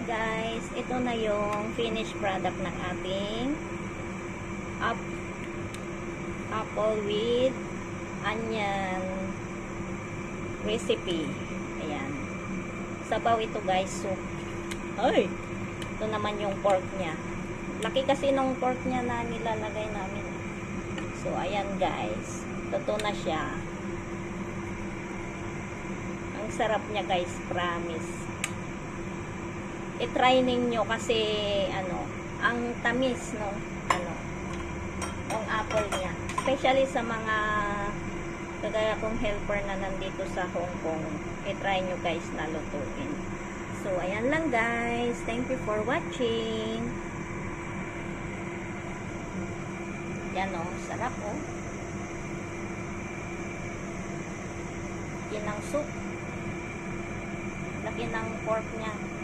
guys, ito na yung finished product ng ating apple with onion recipe. Ayan. Sabaw ito guys. So, ay! Ito naman yung pork niya. Laki kasi nung pork niya na nilalagay namin. So, ayan guys. Totoo na siya. Ang sarap niya guys. Promise. I-try ninyo kasi ang tamis ng ng apple niya, especially sa mga kagaya kong helper na nandito sa Hong Kong. I-try nyo guys na lutuin. So ayan lang guys, thank you for watching. Yan sarap laki ng soup, laki ng pork niya.